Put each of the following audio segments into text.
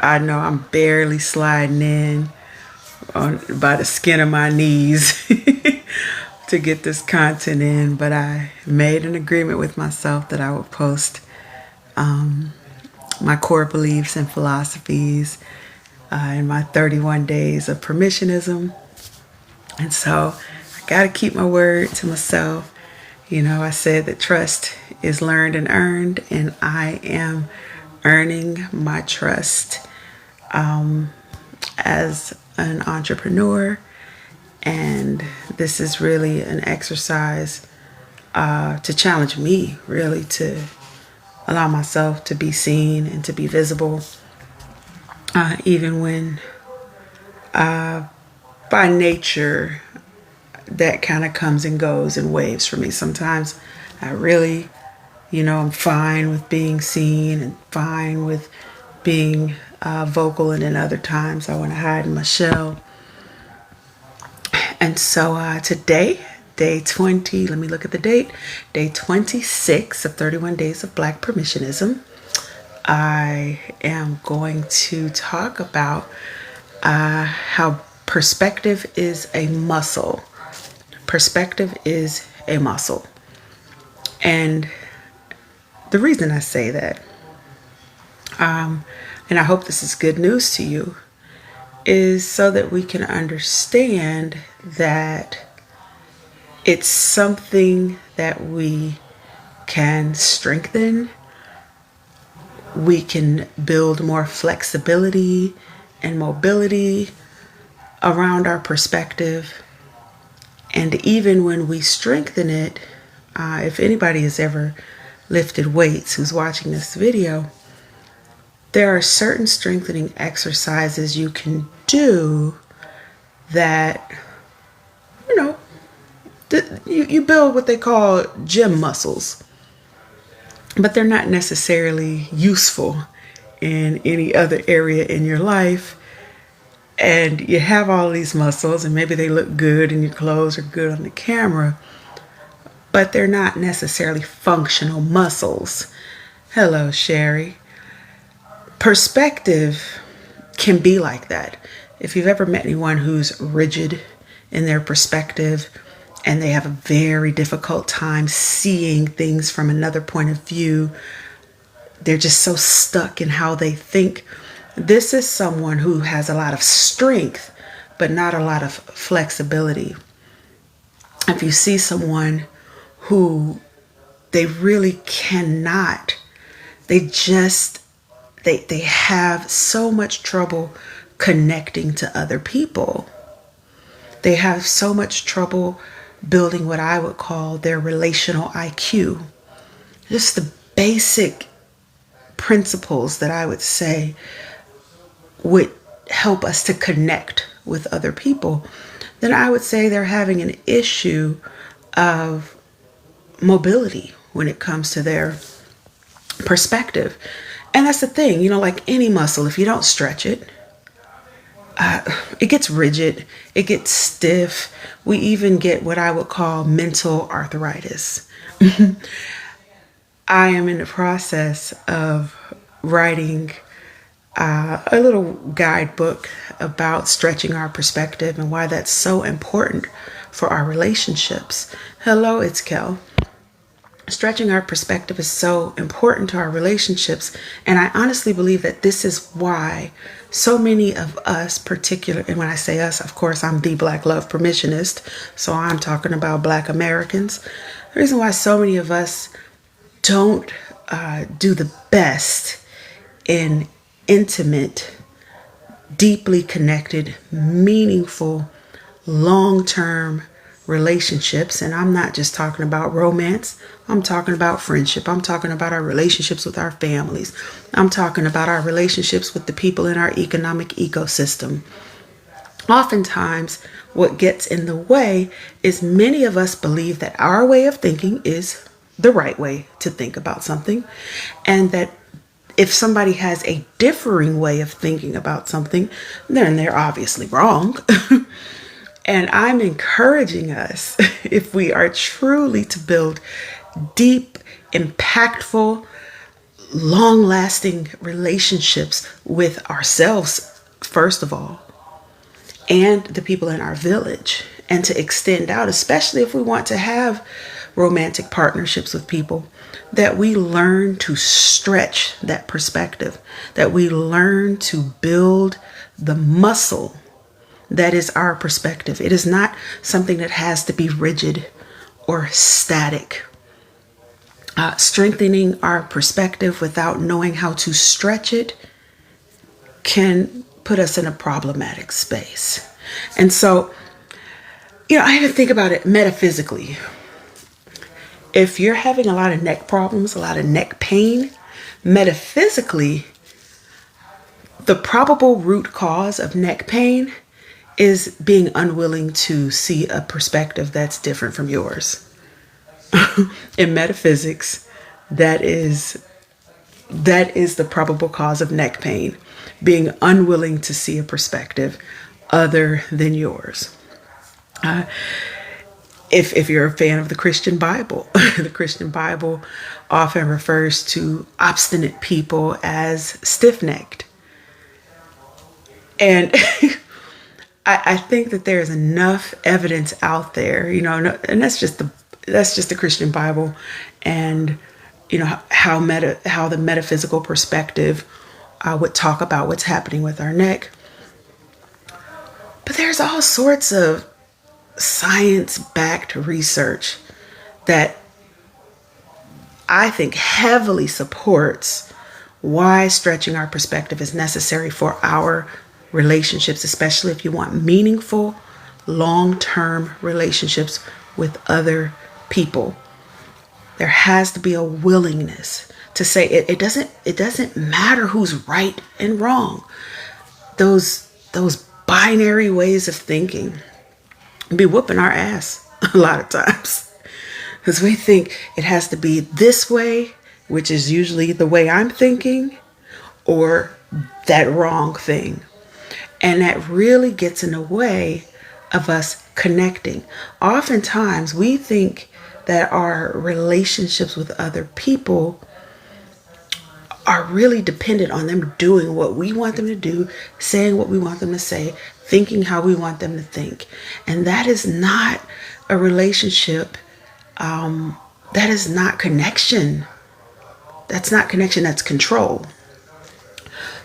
I know I'm barely sliding in by the skin of my knees to get this content in, but I made an agreement with myself that I would post my core beliefs and philosophies in my 31 days of permissionism. And so I got to keep my word to myself. You know, I said that trust is learned and earned, and I am earning my trust as an entrepreneur. And this is really an exercise to challenge me, really, to allow myself to be seen and to be visible, even when by nature that kind of comes and goes in waves for me. Sometimes I really, I'm fine with being seen and fine with being vocal, and then other times I want to hide in my shell. And so today, day 20, let me look at the date, day 26 of 31 Days of Black Permissionism. I am going to talk about how perspective is a muscle. Perspective is a muscle. And the reason I say that, and I hope this is good news to you, is so that we can understand that it's something that we can strengthen. We can build more flexibility and mobility around our perspective. And even when we strengthen it, if anybody has ever lifted weights who's watching this video, there are certain strengthening exercises you can do that, you build what they call gym muscles, but they're not necessarily useful in any other area in your life. And you have all these muscles, and maybe they look good and your clothes are good on the camera, but they're not necessarily functional muscles. Hello, Sherry. Perspective can be like that. If you've ever met anyone who's rigid in their perspective and they have a very difficult time seeing things from another point of view, they're just so stuck in how they think. This is someone who has a lot of strength, but not a lot of flexibility. If you see someone who they really cannot, they have so much trouble connecting to other people. They have so much trouble building what I would call their relational IQ. Just the basic principles that I would say would help us to connect with other people. Then I would say they're having an issue of mobility when it comes to their perspective. And that's the thing, like any muscle, if you don't stretch it, it gets rigid, it gets stiff. We even get what I would call mental arthritis. I am in the process of writing a little guidebook about stretching our perspective and why that's so important for our relationships. Hello, it's Kel. Stretching our perspective is so important to our relationships, and I honestly believe that this is why so many of us, and when I say us, of course, I'm the Black Love Permissionist, so I'm talking about Black Americans. The reason why so many of us don't do the best in intimate, deeply connected, meaningful, long-term relationships, and I'm not just talking about romance, I'm talking about friendship, I'm talking about our relationships with our families, I'm talking about our relationships with the people in our economic ecosystem. Oftentimes, what gets in the way is many of us believe that our way of thinking is the right way to think about something, and that if somebody has a differing way of thinking about something, then they're obviously wrong. And I'm encouraging us, if we are truly to build deep, impactful, long lasting relationships with ourselves, first of all, and the people in our village, and to extend out, especially if we want to have romantic partnerships with people, that we learn to stretch that perspective, that we learn to build the muscle that is our perspective. It is not something that has to be rigid or static. Strengthening our perspective without knowing how to stretch it can put us in a problematic space. And so, I even think about it metaphysically. If you're having a lot of neck problems, a lot of neck pain, metaphysically, the probable root cause of neck pain is being unwilling to see a perspective that's different from yours. In metaphysics, that is the probable cause of neck pain, being unwilling to see a perspective other than yours. If you're a fan of the Christian Bible, the Christian Bible often refers to obstinate people as stiff-necked. And I think that there's enough evidence out there, and that's just the Christian Bible, and how the metaphysical perspective would talk about what's happening with our neck. But there's all sorts of science-backed research that I think heavily supports why stretching our perspective is necessary for our relationships, especially if you want meaningful, long-term relationships with other people. There has to be a willingness to say it doesn't matter who's right and wrong. Those binary ways of thinking be whooping our ass a lot of times, because we think it has to be this way, which is usually the way I'm thinking, or that wrong thing. And that really gets in the way of us connecting. Oftentimes we think that our relationships with other people are really dependent on them doing what we want them to do, saying what we want them to say, thinking how we want them to think. And that is not a relationship. That is not connection. That's not connection, that's control.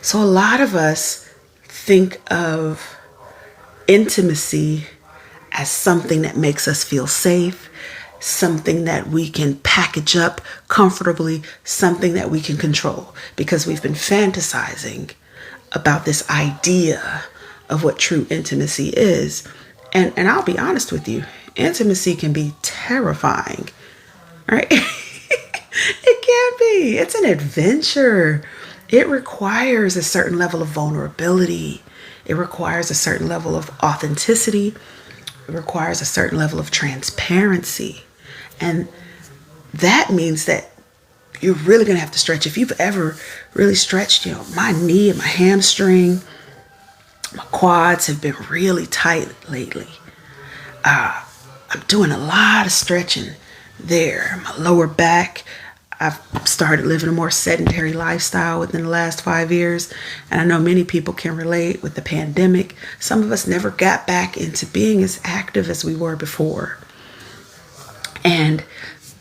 So a lot of us think of intimacy as something that makes us feel safe, something that we can package up comfortably, something that we can control, because we've been fantasizing about this idea of what true intimacy is. And I'll be honest with you, intimacy can be terrifying, right? It can be. It's an adventure. It requires a certain level of vulnerability. It requires a certain level of authenticity. It requires a certain level of transparency. And that means that you're really going to have to stretch. If you've ever really stretched, my knee and my hamstring, my quads have been really tight lately. I'm doing a lot of stretching there. My lower back. I've started living a more sedentary lifestyle within the last 5 years. And I know many people can relate with the pandemic. Some of us never got back into being as active as we were before. And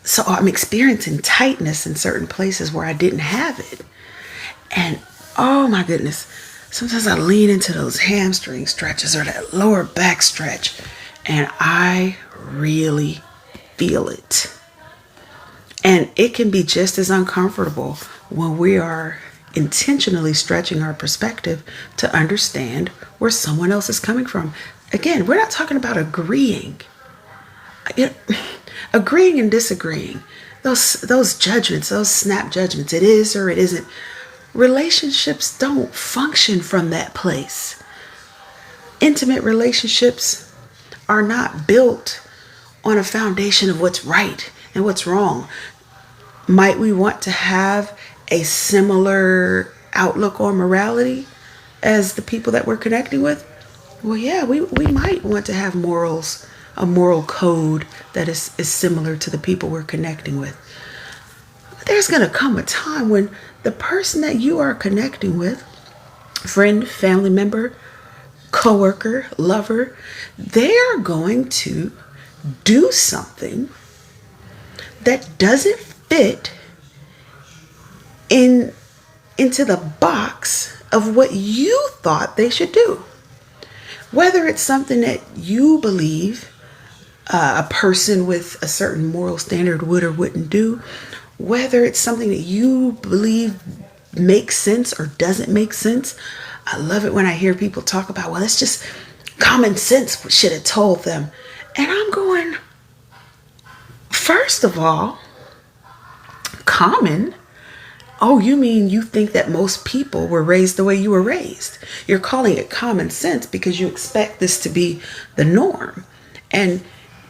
so I'm experiencing tightness in certain places where I didn't have it. And oh my goodness, sometimes I lean into those hamstring stretches or that lower back stretch, and I really feel it. And it can be just as uncomfortable when we are intentionally stretching our perspective to understand where someone else is coming from. Again, we're not talking about agreeing. Agreeing and disagreeing. Those judgments, those snap judgments, it is or it isn't. Relationships don't function from that place. Intimate relationships are not built on a foundation of what's right and what's wrong. Might we want to have a similar outlook on morality as the people that we're connecting with? Well, yeah, we might want to have morals, a moral code that is similar to the people we're connecting with. there's going to come a time when the person that you are connecting with, friend, family member, coworker, lover, they are going to do something that doesn't fit in into the box of what you thought they should do. Whether it's something that you believe a person with a certain moral standard would or wouldn't do, whether it's something that you believe makes sense or doesn't make sense. I love it when I hear people talk about, well, it's just common sense should have told them. And I'm going, first of all, common? Oh, you mean you think that most people were raised the way you were raised? You're calling it common sense because you expect this to be the norm. And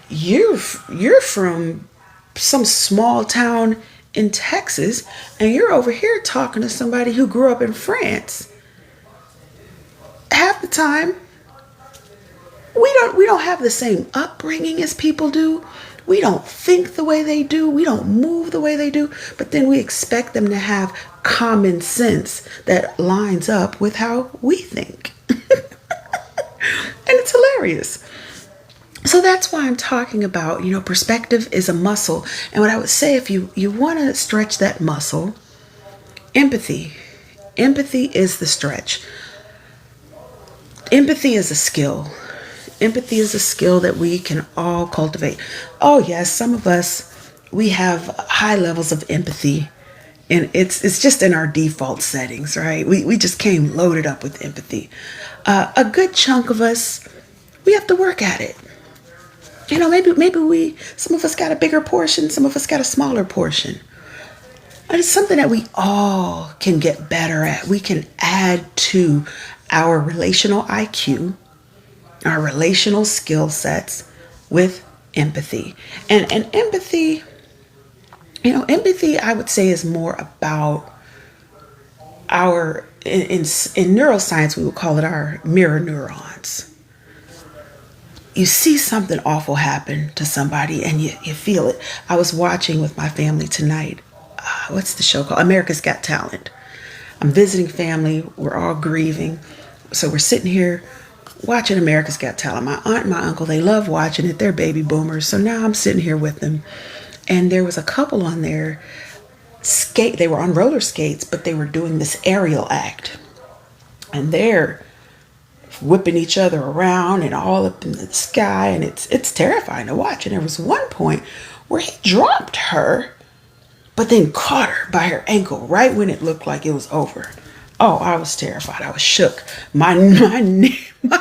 you're from some small town in Texas, and you're over here talking to somebody who grew up in France. Half the time, we don't have the same upbringing as people do. We don't think the way they do. We don't move the way they do. But then we expect them to have common sense that lines up with how we think. And it's hilarious. So that's why I'm talking about, perspective is a muscle. And what I would say, if you want to stretch that muscle, empathy. Empathy is the stretch. Empathy is a skill. Empathy is a skill that we can all cultivate. Oh yes, some of us, we have high levels of empathy, and it's just in our default settings, right? We just came loaded up with empathy. A good chunk of us, we have to work at it. Maybe some of us got a bigger portion, some of us got a smaller portion. And it's something that we all can get better at. We can add to our relational IQ, our relational skill sets with empathy. And empathy, empathy, I would say, is more about in neuroscience, we would call it our mirror neurons. You see something awful happen to somebody and you feel it. I was watching with my family tonight. What's the show called? America's Got Talent. I'm visiting family. We're all grieving. So we're sitting here watching America's Got Talent. My aunt and my uncle, they love watching it. They're baby boomers. So now I'm sitting here with them. And there was a couple on there. They were on roller skates, but they were doing this aerial act. And they're whipping each other around and all up in the sky, and it's terrifying to watch. And there was one point where he dropped her, but then caught her by her ankle right when it looked like it was over. Oh, I was terrified. I was shook. My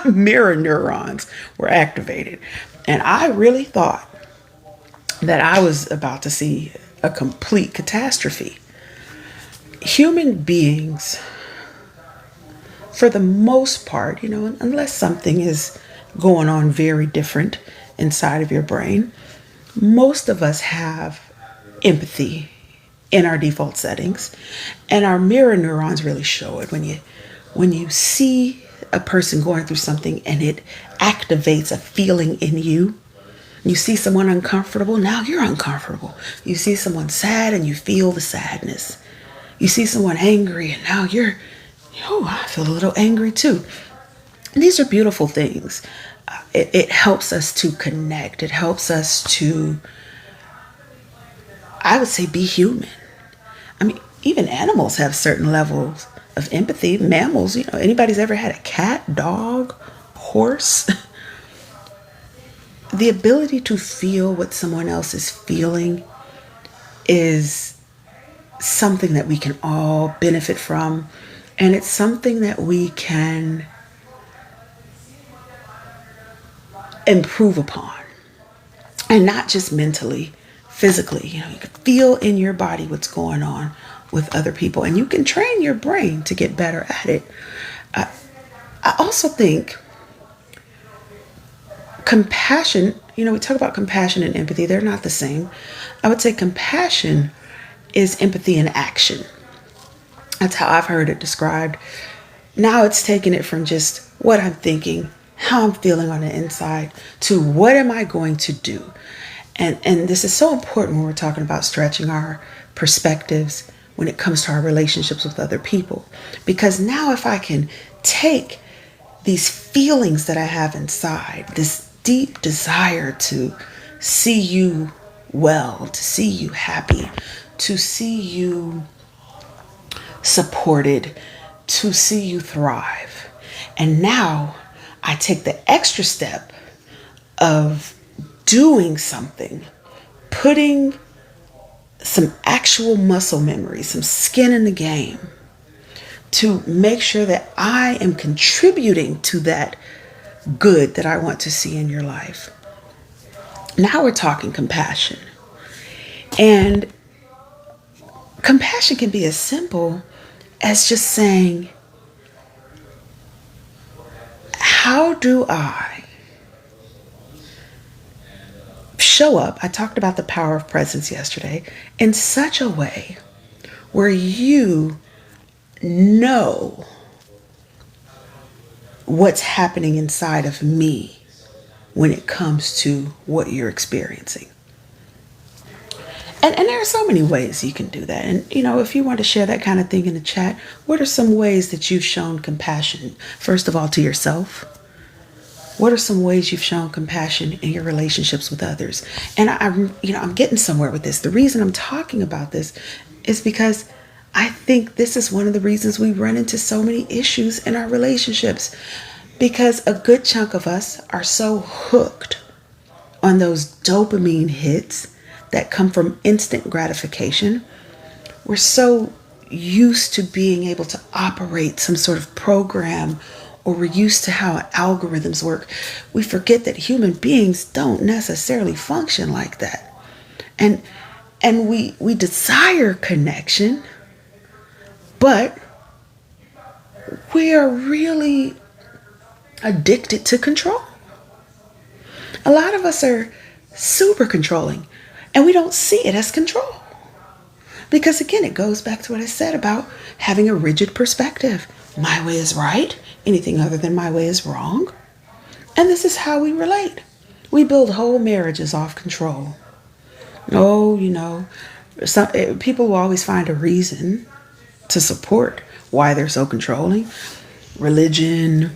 mirror neurons were activated, and I really thought that I was about to see a complete catastrophe. Human beings, for the most part, unless something is going on very different inside of your brain, most of us have empathy in our default settings, and our mirror neurons really show it when you see a person going through something and it activates a feeling in you. You see someone uncomfortable, now you're uncomfortable. You see someone sad and you feel the sadness. You see someone angry and now I feel a little angry too. And these are beautiful things. It helps us to connect. It helps us to, I would say, be human. I mean, even animals have certain levels of empathy. Mammals, anybody's ever had a cat, dog, horse? The ability to feel what someone else is feeling is something that we can all benefit from. And it's something that we can improve upon. And not just mentally, physically. You can feel in your body what's going on with other people. And you can train your brain to get better at it. I also think compassion, we talk about compassion and empathy. They're not the same. I would say compassion is empathy in action. That's how I've heard it described. Now it's taking it from just what I'm thinking, how I'm feeling on the inside, to what am I going to do? And this is so important when we're talking about stretching our perspectives when it comes to our relationships with other people. Because now, if I can take these feelings that I have inside, this deep desire to see you well, to see you happy, to see you supported, to see you thrive. And now I take the extra step of doing something, putting some actual muscle memory, some skin in the game to make sure that I am contributing to that good that I want to see in your life. Now we're talking compassion. And compassion can be as simple as just saying, how do I show up? I talked about the power of presence yesterday, in such a way where you know what's happening inside of me when it comes to what you're experiencing. And there are so many ways you can do that. And, if you want to share that kind of thing in the chat, what are some ways that you've shown compassion, first of all, to yourself? What are some ways you've shown compassion in your relationships with others? And I'm getting somewhere with this. The reason I'm talking about this is because I think this is one of the reasons we run into so many issues in our relationships, because a good chunk of us are so hooked on those dopamine hits that come from instant gratification. We're so used to being able to operate some sort of program, or we're used to how algorithms work. We forget that human beings don't necessarily function like that. And we desire connection, but we are really addicted to control. A lot of us are super controlling, and we don't see it as control. Because again, it goes back to what I said about having a rigid perspective. My way is right. Anything other than my way is wrong. And this is how we relate. We build whole marriages off control. People will always find a reason to support why they're so controlling. Religion,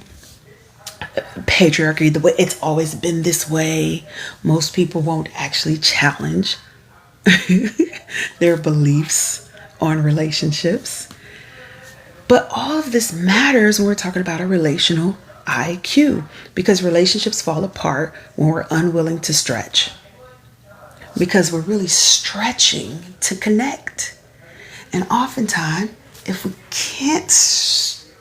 patriarchy, the way it's always been this way. Most people won't actually challenge their beliefs on relationships. But all of this matters when we're talking about a relational IQ, because relationships fall apart when we're unwilling to stretch, because we're really stretching to connect. And oftentimes, if we can't stretch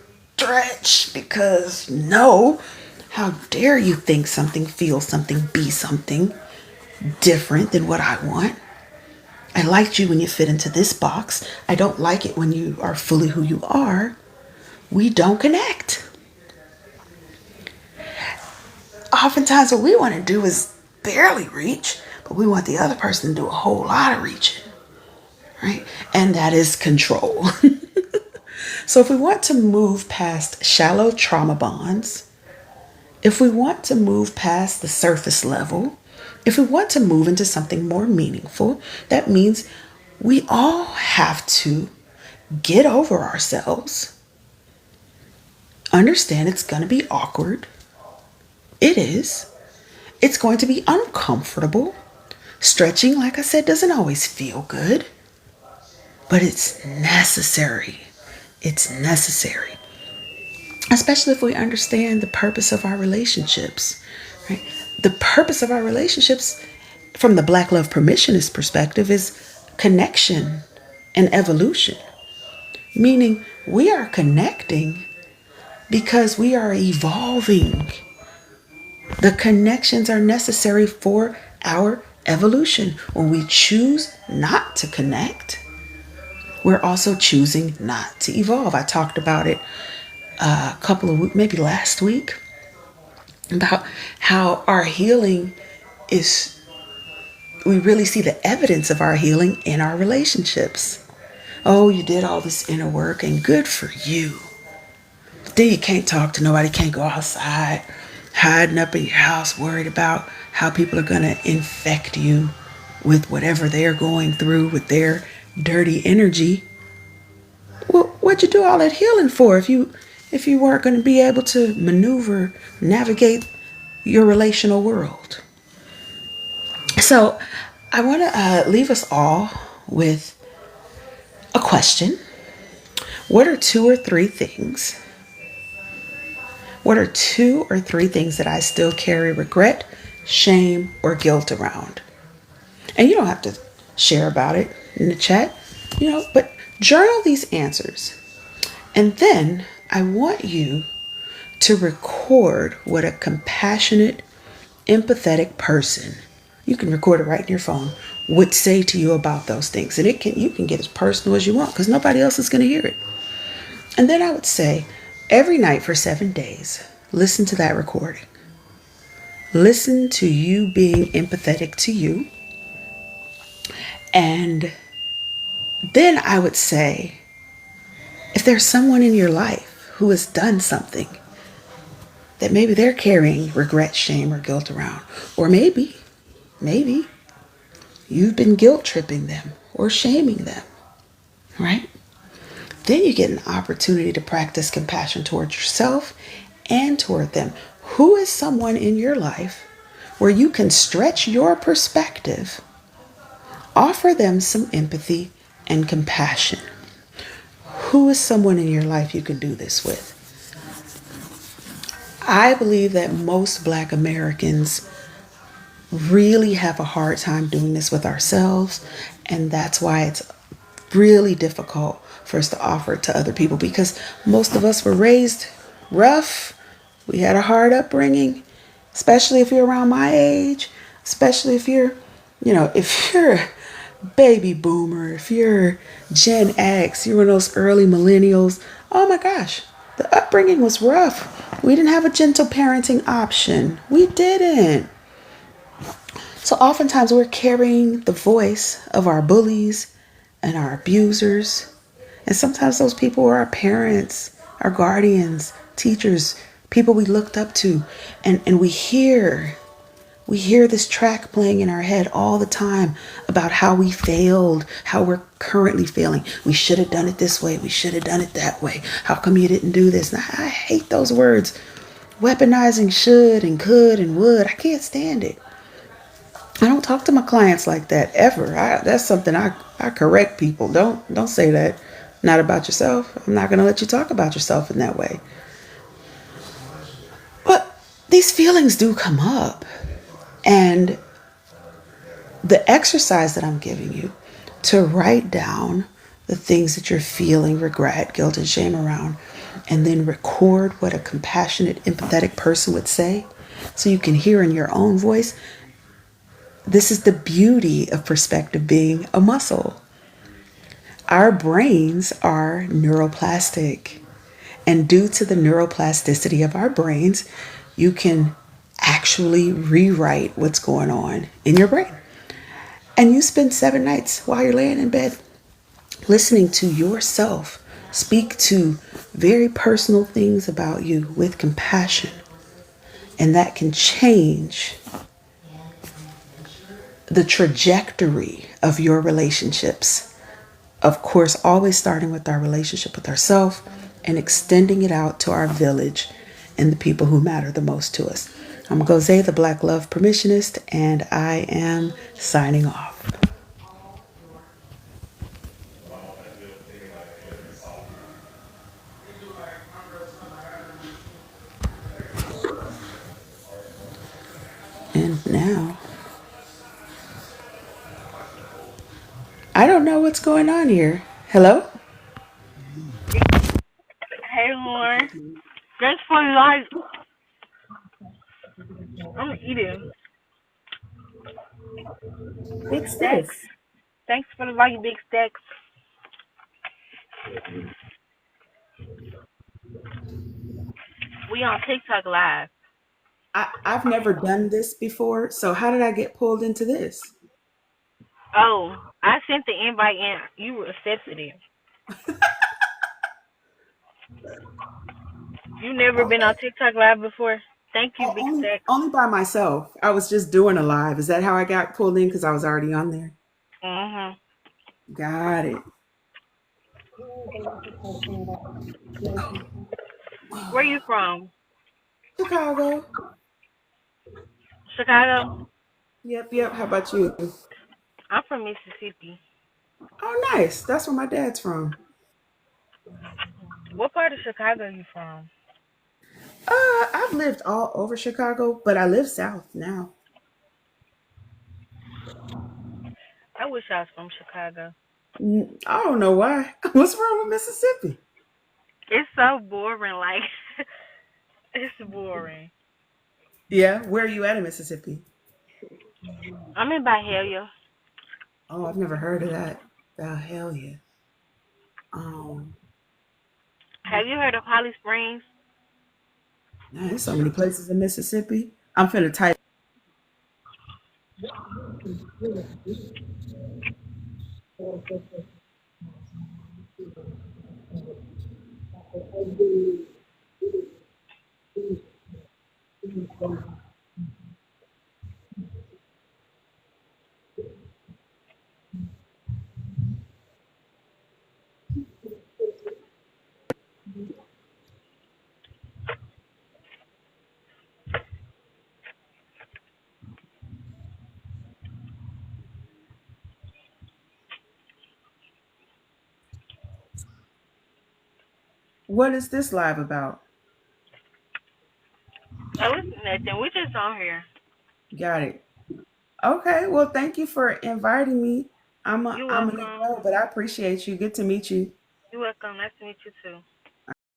because no, how dare you think something, feel something, be something different than what I want? I liked you when you fit into this box. I don't like it when you are fully who you are. We don't connect. Oftentimes what we want to do is barely reach, but we want the other person to do a whole lot of reaching, right? And that is control. So if we want to move past shallow trauma bonds, if we want to move past the surface level, if we want to move into something more meaningful, that means we all have to get over ourselves. Understand it's going to be awkward. It is. It's going to be uncomfortable. Stretching, like I said, doesn't always feel good, but it's necessary. It's necessary. Especially if we understand the purpose of our relationships, right? The purpose of our relationships from the Black Love Permissionist perspective is connection and evolution. Meaning we are connecting because we are evolving. The connections are necessary for our evolution. When we choose not to connect, we're also choosing not to evolve. I talked about it a couple of weeks, maybe last week, about how our healing is, we really see the evidence of our healing in our relationships. Oh, you did all this inner work and good for you. But then you can't talk to nobody, can't go outside, hiding up in your house, worried about how people are going to infect you with whatever they're going through with their dirty energy, well, what'd you do all that healing for if you weren't going to be able to maneuver, navigate your relational world? So, I want to leave us all with a question. What are two or three things? What are two or three things that I still carry regret, shame, or guilt around? And you don't have to share about it in the chat, but journal these answers. And then I want you to record what a compassionate, empathetic person, you can record it right in your phone, would say to you about those things. And you can get as personal as you want because nobody else is going to hear it. And then I would say every night for 7 days, listen to that recording. Listen to you being empathetic to you. And then I would say, if there's someone in your life who has done something that maybe they're carrying regret, shame, or guilt around, or maybe you've been guilt tripping them or shaming them, right? Then you get an opportunity to practice compassion towards yourself and toward them. Who is someone in your life where you can stretch your perspective, offer them some empathy and compassion? Who is someone in your life you can do this with? I believe that most Black Americans really have a hard time doing this with ourselves, and that's why it's really difficult for us to offer it to other people, because most of us were raised rough. We had a hard upbringing, especially if you're around my age, especially if you're a baby boomer, if you're Gen X, you're one of those early millennials. Oh my gosh, the upbringing was rough. We didn't have a gentle parenting option. We didn't. So oftentimes we're carrying the voice of our bullies and our abusers. And sometimes those people were our parents, our guardians, teachers, people we looked up to. And we hear this track playing in our head all the time about how we failed, how we're currently failing. We should have done it this way. We should have done it that way. How come you didn't do this? Now, I hate those words. Weaponizing should and could and would. I can't stand it. I don't talk to my clients like that ever. That's something I correct people. Don't say that. Not about yourself. I'm not going to let you talk about yourself in that way. But these feelings do come up. And the exercise that I'm giving you to write down the things that you're feeling regret, guilt, and shame around, and then record what a compassionate, empathetic person would say so you can hear in your own voice. This is the beauty of perspective being a muscle. Our brains are neuroplastic. And due to the neuroplasticity of our brains, you can actually rewrite what's going on in your brain. And you spend 7 nights while you're laying in bed listening to yourself speak to very personal things about you with compassion. And that can change the trajectory of your relationships. Of course, always starting with our relationship with ourselves and extending it out to our village and the people who matter the most to us. I'm Gose, the Black Love Permissionist, and I am signing off. And now, I don't know what's going on here. Hello? Hey Lauren, thanks for the like. I'm eating. Big Thanks. sis. Thanks for the like, big stacks. We on TikTok live. I've never done this before, so how did I get pulled into this? Oh, I sent the invite and you accepted it. You never been on Okay. TikTok live before? Thank you, Oh, big only stacks. only by myself. I was just doing a live. Is that how I got pulled in? Because I was already on there. Mhm. Got it. Where you from? Chicago. Chicago? Yep, yep. How about you? I'm from Mississippi. Oh, nice. That's where my dad's from. What part of Chicago you from? I've lived all over Chicago, but I live south now. I wish I was from Chicago. I don't know why. What's wrong with Mississippi? It's so boring. Like it's boring. Yeah, where are you at in Mississippi? I'm in Byhalia. Oh, I've never heard of that. Oh, hell yeah. Um, Have you heard of Holly Springs? Man, there's so many places in Mississippi. I'm finna type. What is this live about? Oh, it's nothing. We just on here. Got it. Okay. Well, thank you for inviting me. You I'm gonna welcome. go, but I appreciate you. Good to meet you. You welcome. Nice to meet you too.